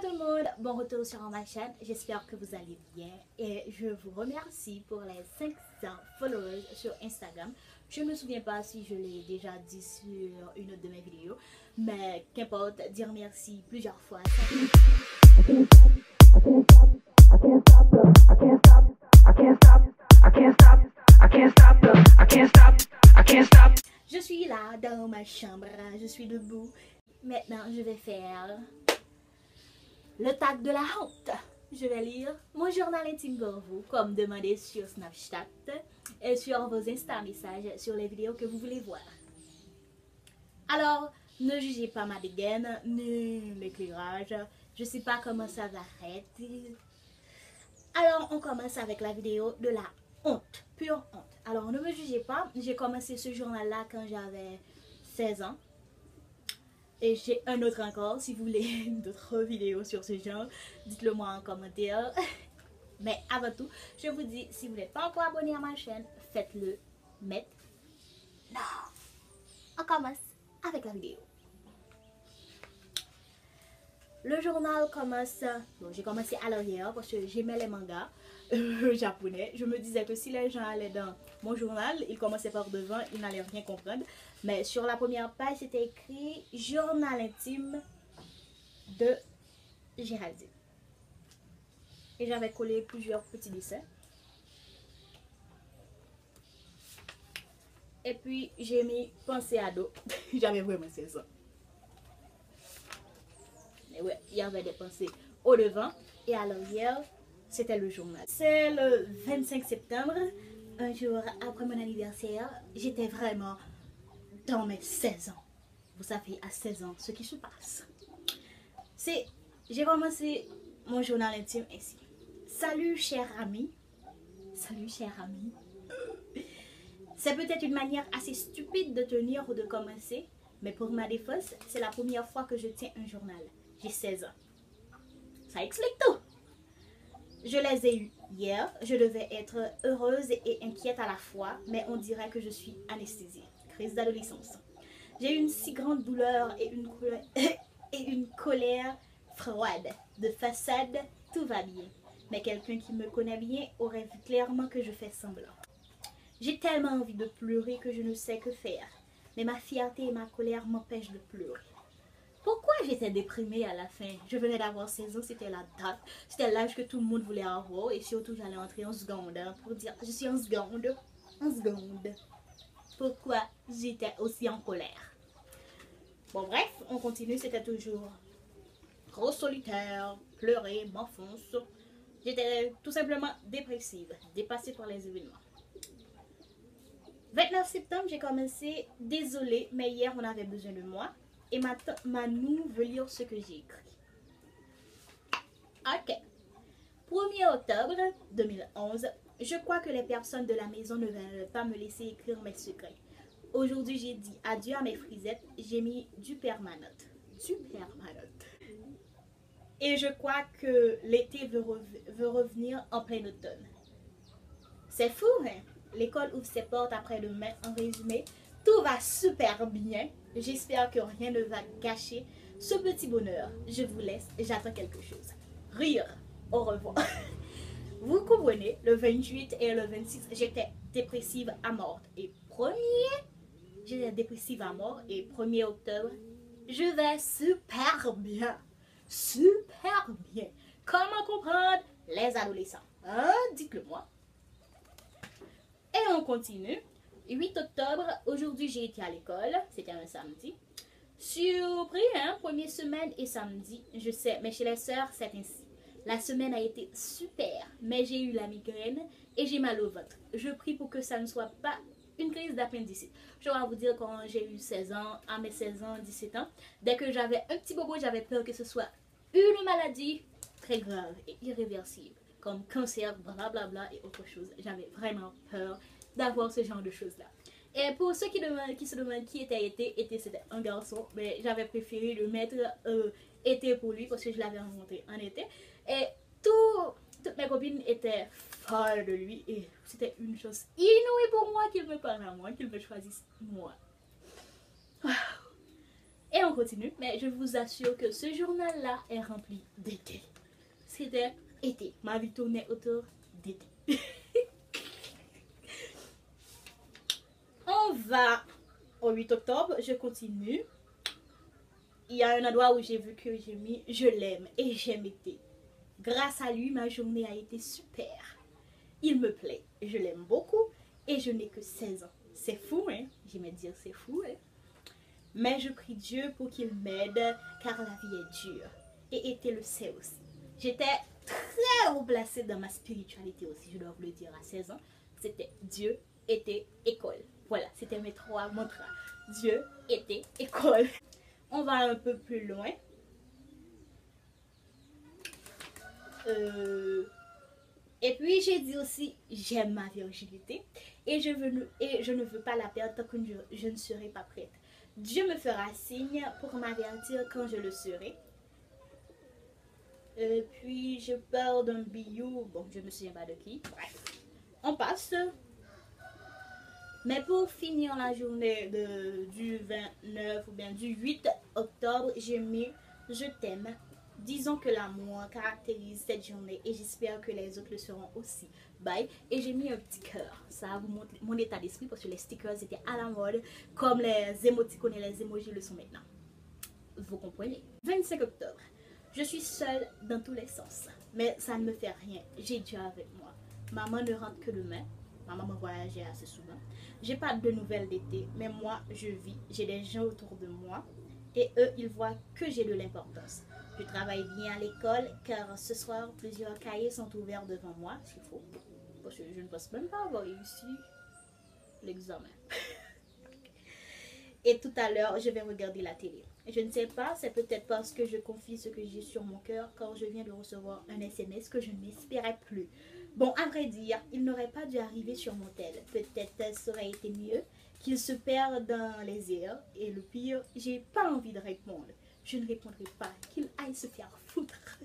tout le monde, bon retour sur ma chaîne, j'espère que vous allez bien et je vous remercie pour les 500 followers sur Instagram. Je ne me souviens pas si je l'ai déjà dit sur une autre de mes vidéos, mais qu'importe, dire merci plusieurs fois. Je suis là dans ma chambre, je suis debout. Maintenant, je vais faire le tag de la honte. Je vais lire mon journal intime pour vous, comme demandé sur Snapchat et sur vos Insta messages sur les vidéos que vous voulez voir. Alors, ne jugez pas ma dégaine ni l'éclairage. Je ne sais pas comment ça va être. Alors, on commence avec la vidéo de la honte, pure honte. Alors, ne me jugez pas. J'ai commencé ce journal-là quand j'avais 16 ans. Et j'ai un autre encore, si vous voulez d'autres vidéos sur ce genre, dites-le moi en commentaire. Mais avant tout, je vous dis, si vous n'êtes pas encore abonné à ma chaîne, faites-le maintenant. On commence avec la vidéo. Le journal commence, bon, j'ai commencé à l'arrière parce que j'aimais les mangas japonais. Je me disais que si les gens allaient dans mon journal, ils commençaient par devant, ils n'allaient rien comprendre. Mais sur la première page, c'était écrit « Journal intime de Géraldine ». Et j'avais collé plusieurs petits dessins. Et puis, j'ai mis « Pensée ado ». J'avais vraiment 16 ans. Mais ouais, il y avait des pensées au devant et à l'arrière, c'était le journal. C'est le 25 septembre, un jour après mon anniversaire. J'étais vraiment dans mes 16 ans. Vous savez, à 16 ans, ce qui se passe. J'ai commencé mon journal intime ainsi. Salut cher ami. Salut cher ami. C'est peut-être une manière assez stupide de tenir ou de commencer, mais pour ma défense, c'est la première fois que je tiens un journal. J'ai 16 ans. Ça explique tout. Je les ai eus hier. Je devais être heureuse et inquiète à la fois, mais on dirait que je suis anesthésiée. Crise d'adolescence. J'ai eu une si grande douleur et une colère froide. De façade, tout va bien. Mais quelqu'un qui me connaît bien aurait vu clairement que je fais semblant. J'ai tellement envie de pleurer que je ne sais que faire. Mais ma fierté et ma colère m'empêchent de pleurer. Pourquoi j'étais déprimée à la fin? Je venais d'avoir 16 ans, c'était la date. C'était l'âge que tout le monde voulait avoir. Et surtout, j'allais entrer en seconde pour dire je suis en seconde. En seconde. Pourquoi j'étais aussi en colère? Bon, bref, on continue. C'était toujours trop solitaire, pleurer, m'enfonce. J'étais tout simplement dépressive, dépassée par les événements. 29 septembre, j'ai commencé. Désolée, mais hier, on avait besoin de moi. Et Manou veut lire ce que j'ai écrit. Ok. 1er octobre 2011. Je crois que les personnes de la maison ne veulent pas me laisser écrire mes secrets. Aujourd'hui, j'ai dit adieu à mes frisettes. J'ai mis du permanote. Du permanote. Et je crois que l'été veut revenir en plein automne. C'est fou, hein? L'école ouvre ses portes après-demain. En résumé, tout va super bien. J'espère que rien ne va gâcher ce petit bonheur. Je vous laisse, j'attends quelque chose. Rire, au revoir. Vous comprenez, le 28 et le 26, j'étais dépressive à mort. Et j'étais dépressive à mort. Et 1er octobre, je vais super bien. Super bien. Comment comprendre les adolescents? Hein? Dites-le moi. Et on continue. 8 octobre, aujourd'hui j'ai été à l'école, c'était un samedi. Surpris, hein, première semaine et samedi, je sais, mais chez les sœurs, c'est ainsi. La semaine a été super, mais j'ai eu la migraine et j'ai mal au ventre. Je prie pour que ça ne soit pas une crise d'appendicite. Je dois vous dire, quand j'ai eu 16 ans, à mes 16 ans, 17 ans, dès que j'avais un petit bobo, j'avais peur que ce soit une maladie très grave et irréversible, comme cancer, blablabla et autre chose. J'avais vraiment peur d'avoir ce genre de choses là. Et pour ceux qui se demandent qui était été c'était un garçon, mais j'avais préféré le mettre été pour lui parce que je l'avais rencontré en été. Et toutes mes copines étaient folles de lui et c'était une chose inouïe pour moi qu'il me parle à moi, qu'il me choisisse moi. Et on continue, mais je vous assure que ce journal-là est rempli d'été. C'était été. Ma vie tournait autour d'été. On va au 8 octobre, je continue. Il y a un endroit où j'ai vu que j'ai mis « Je l'aime » et j'aime été. Grâce à lui, ma journée a été super. Il me plaît, je l'aime beaucoup et je n'ai que 16 ans. C'est fou, hein? J'aimais dire c'est fou, hein? Mais je prie Dieu pour qu'il m'aide car la vie est dure. Et été le sait aussi. J'étais très haut placée dans ma spiritualité aussi, je dois vous le dire, à 16 ans. C'était Dieu, été, école. Voilà, c'était mes 3 mantras. Dieu, été, école. On va un peu plus loin. Et puis j'ai dit aussi, j'aime ma virginité et je ne veux pas la perdre tant que je ne serai pas prête. Dieu me fera signe pour m'avertir quand je le serai. Puis je parle d'un biou, bon je ne me souviens pas de qui, bref, on passe. Mais pour finir la journée du 29 ou bien du 8 octobre, j'ai mis « Je t'aime ». Disons que l'amour caractérise cette journée et j'espère que les autres le seront aussi. Bye. Et j'ai mis un petit cœur. Ça vous montre mon état d'esprit parce que les stickers étaient à la mode comme les émoticônes et les emojis le sont maintenant. Vous comprenez? 25 octobre. Je suis seule dans tous les sens. Mais ça ne me fait rien. J'ai Dieu avec moi. Maman ne rentre que demain. Ma maman voyageait assez souvent. J'ai pas de nouvelles d'été, mais moi je vis. J'ai des gens autour de moi et eux ils voient que j'ai de l'importance. Je travaille bien à l'école car ce soir plusieurs cahiers sont ouverts devant moi. C'est faux parce que je ne pense même pas avoir réussi l'examen. Et tout à l'heure je vais regarder la télé. Je ne sais pas, c'est peut-être parce que je confie ce que j'ai sur mon cœur quand je viens de recevoir un SMS que je n'espérais plus. Bon, à vrai dire, il n'aurait pas dû arriver sur mon tel. Peut-être ça aurait été mieux qu'il se perde dans les airs. Et le pire, j'ai pas envie de répondre. Je ne répondrai pas, qu'il aille se faire foutre.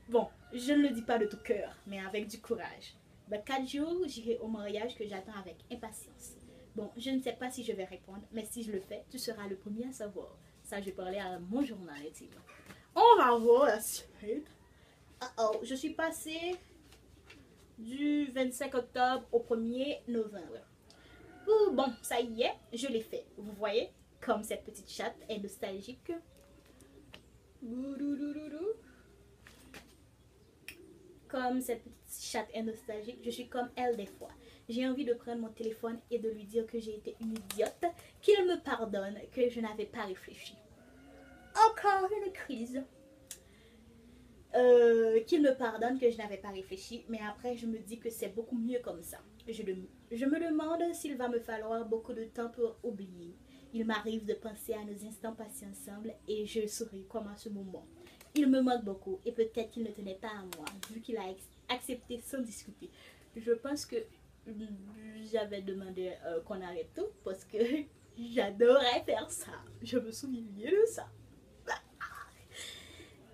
Bon, je ne le dis pas de tout cœur, mais avec du courage. Dans 4 jours, j'irai au mariage que j'attends avec impatience. Bon, je ne sais pas si je vais répondre, mais si je le fais, tu seras le premier à savoir. Ça, je vais parler à mon journal intime. On va voir la suite. Je suis passée du 25 octobre au 1er novembre. Bon, ça y est, je l'ai fait. Vous voyez, comme cette petite chatte est nostalgique. Comme cette petite chatte est nostalgique, je suis comme elle des fois. J'ai envie de prendre mon téléphone et de lui dire que j'ai été une idiote, qu'il me pardonne, que je n'avais pas réfléchi. Encore une crise. Qu'il me pardonne, que je n'avais pas réfléchi, mais après je me dis que c'est beaucoup mieux comme ça. Je me demande s'il va me falloir beaucoup de temps pour oublier. Il m'arrive de penser à nos instants passés ensemble et je souris comme à ce moment. Il me manque beaucoup et peut-être qu'il ne tenait pas à moi, vu qu'il a accepté sans discuter. Je pense que j'avais demandé qu'on arrête tout parce que j'adorais faire ça. Je me souviens bien de ça.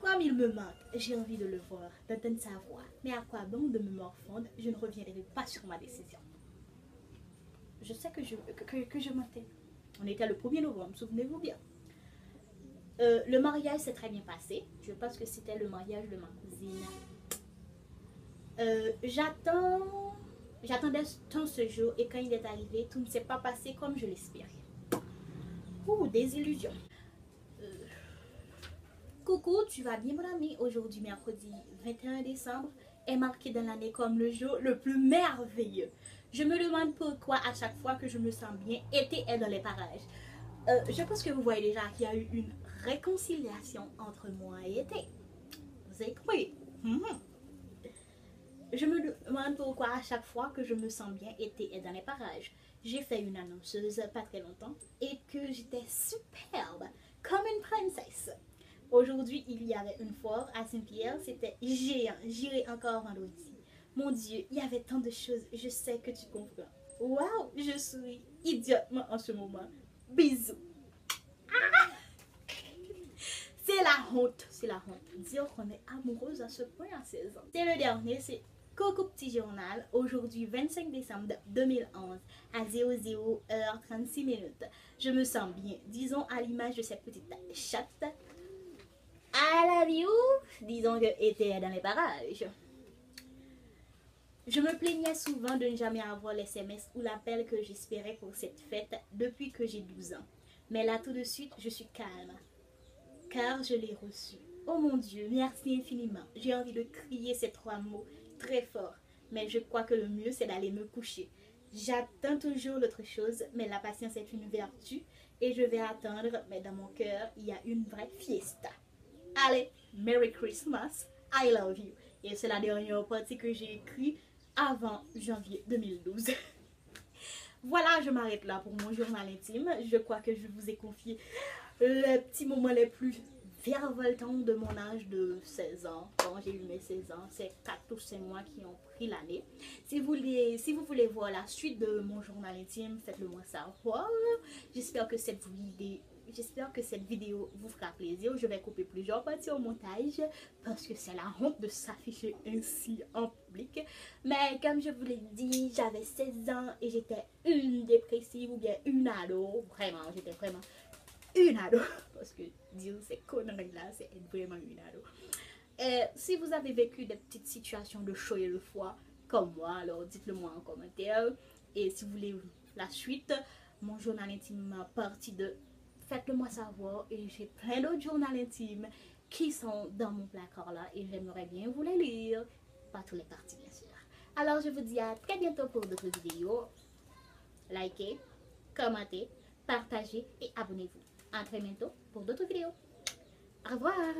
Comme il me manque, j'ai envie de le voir, d'entendre sa voix. Mais à quoi bon de me morfondre? Je ne reviendrai pas sur ma décision. Je sais que je mentais. On était le 1er novembre, souvenez-vous bien. Le mariage s'est très bien passé. Je pense que c'était le mariage de ma cousine. J'attendais tant ce jour et quand il est arrivé, tout ne s'est pas passé comme je l'espérais. Désillusion. Coucou, tu vas bien mon ami? Aujourd'hui, mercredi 21 décembre, est marqué dans l'année comme le jour le plus merveilleux. Je me demande pourquoi à chaque fois que je me sens bien, été est dans les parages. Je pense que vous voyez déjà qu'il y a eu une réconciliation entre moi et été. Vous avez compris? Je me demande pourquoi à chaque fois que je me sens bien, été est dans les parages. J'ai fait une annonceuse pas très longtemps et que j'étais superbe, comme une princesse. Aujourd'hui, il y avait une foire à Saint-Pierre, c'était géant, j'irai encore vendredi. Mon Dieu, il y avait tant de choses, je sais que tu comprends. Waouh, je suis idiotement en ce moment. Bisous. C'est la honte, c'est la honte. Dire qu'on est amoureuse à ce point à 16 ans. C'est le dernier, c'est Coucou petit journal, aujourd'hui 25 décembre 2011 à 00h36 minutes. Je me sens bien, disons à l'image de cette petite chatte. I love you, disons que était dans les parages. Je me plaignais souvent de ne jamais avoir les SMS ou l'appel que j'espérais pour cette fête depuis que j'ai 12 ans. Mais là tout de suite, je suis calme, car je l'ai reçu. Oh mon Dieu, merci infiniment. J'ai envie de crier ces 3 mots très fort, mais je crois que le mieux c'est d'aller me coucher. J'attends toujours l'autre chose, mais la patience est une vertu et je vais attendre, mais dans mon cœur, il y a une vraie fiesta. Allez, Merry Christmas, I love you. Et c'est la dernière partie que j'ai écrite avant janvier 2012. Voilà, je m'arrête là pour mon journal intime. Je crois que je vous ai confié les petits moments les plus virevoltants de mon âge de 16 ans. Quand j'ai eu mes 16 ans, c'est 4 ou 5 mois qui ont pris l'année. Si vous voulez voir la suite de mon journal intime, faites-le moi savoir. J'espère que cette vidéo vous fera plaisir. Je vais couper plusieurs parties au montage parce que c'est la honte de s'afficher ainsi en public. Mais comme je vous l'ai dit, j'avais 16 ans et j'étais une dépressive ou bien une ado. Vraiment, j'étais vraiment une ado. Parce que dire ces conneries là, c'est être vraiment une ado. Et si vous avez vécu des petites situations de chaud et de froid comme moi, alors dites-le moi en commentaire. Et si vous voulez la suite, mon journal intime partie 2, faites-le moi savoir. Et j'ai plein d'autres journaux intimes qui sont dans mon placard là et j'aimerais bien vous les lire. Pas tous les parties bien sûr. Alors je vous dis à très bientôt pour d'autres vidéos. Likez, commentez, partagez et abonnez-vous. À très bientôt pour d'autres vidéos. Au revoir.